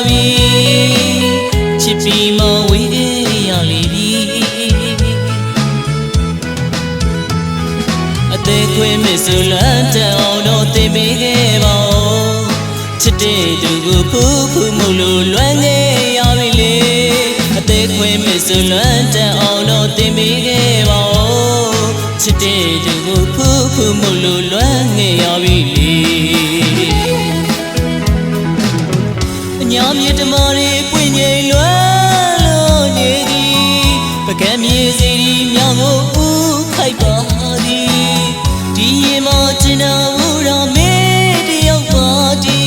ပြီချစ်ပြီးမှဝေးခဲ့ရလေပြီအသေးခွေမဲ့ဆိုလန်းတအောင်တော့သင်ပေးခဲ့ပါဦးချစ်တဲ့သူကိုဖူးဖူးမို့လို့လွမ်းနေရပြီလေအသေးခွေမဲ့ဆိုလန်းတအောင်တော့သင်ပေးခဲ့ပါဦးချစ်တဲ့သူကိုဖူးဖူးမို့လို့လွမ်းနေရပြီလေအညာမြေတမာတွေပွင့်ငိမ်လွမ်းလို့နေသည်ပကံမြေစီဒီမြောင်ကိုဦးခိုက်ပါသည်ဒီရင်မကျင်နာဘူးတော့မေးတယောက်ပါတီ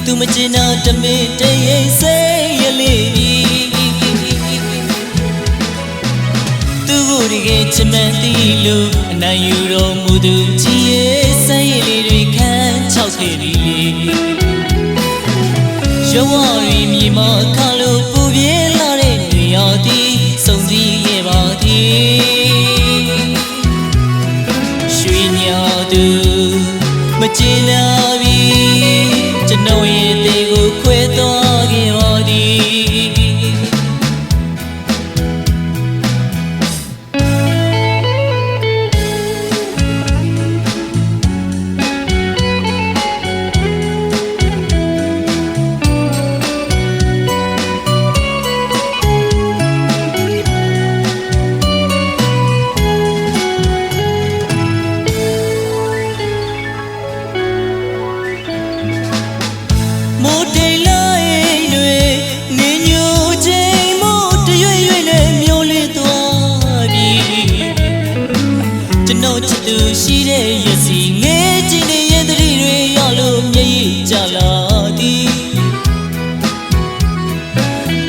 သူမကျင်နာတမေတရိပ်စိတ်ရလေးသူကိုတကယ်ချမန်သိလို့အနိုင်ယူတော်မူသူကြည်ရဲ့စိတ်လေးတွေခံချောက်ခဲ့ပြီရုံးဝရီမြေမှာခါလို့ပူပြေးလာတဲ့နေရာသည်စုံစည်းခဲ့ပါသည်ရွှေညာသူမကျင်နာပြီကျွန်တော်ရဲ့တေကိုခွဲသွားခဲ့ပါသည်မိုးတိမ်လိုက်တွေနေညိုချိန်မို့တရွေ့ရွေ့နဲ့မျိုးလေးသွားပြီကျွန်တော်ချစ်သူရှိတဲ့ရစီငဲကြည့်နေရဲ့တတိတွေရလို့မျက်ရည်ကျလာသည်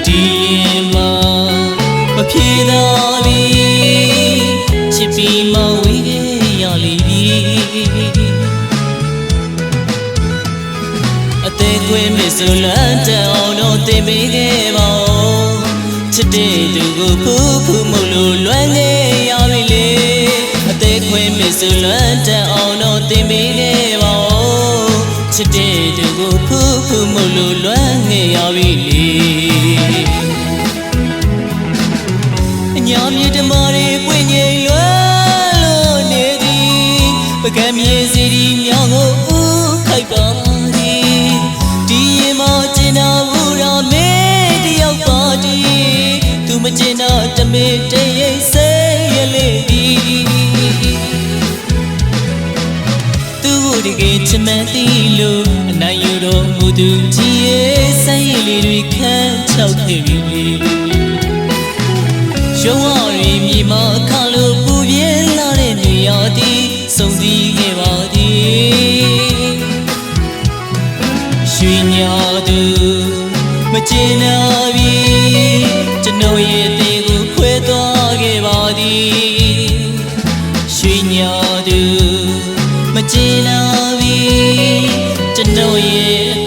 ဒီမှာမဖြေသာပြီချစ်ပြီးမှဝေးခဲ့ရလေပြီအသေးခွေမဲ့ဆိုလန်းတအောင်တော့သင်ပေးခဲ့ပါဦးချစ်တဲ့သူကိုဖူးဖူးမို့လို့လွမ်းနေရပြီလေအသေးခွေမဲ့ဆိုလန်းတအောင်တော့သင်ပေးခဲ့ပါဦးချစ်တဲ့သူကိုဖူးဖူးမို့လို့လွမ်းနေရပြီလေအညာမြေတမာတွေပွင့်ငိမ်လွမ်းလို့နေသည်ပကံမြေစီဒီမြောင်ကိုဦးခိုက်ပါဒီရင်မကျင်နာဘူးတော့မေးတယောက်ပါတီသူမကျင်နာတမေတရိပ်စိတ်ရလေးသူကိုတကယ်ချမန်သိလို့အနိုင်ယူတော်မူသူကြည်ရဲ့စိတ်လေးတွေခံချောက်ခဲ့ပြီရုံးဝရီမြေမှာခါလို့ပူပြေးလာတဲ့နေရာသည်စုံစည်းခဲ့ပါသည်ရွှေညာသူမကျင်နာပြီကျွန်တော်ရဲ့တေကိုခွဲသွားခဲ့ပါသည်ရွှေညာသူမကျင်နာပြီကျွန်တော်ရဲ့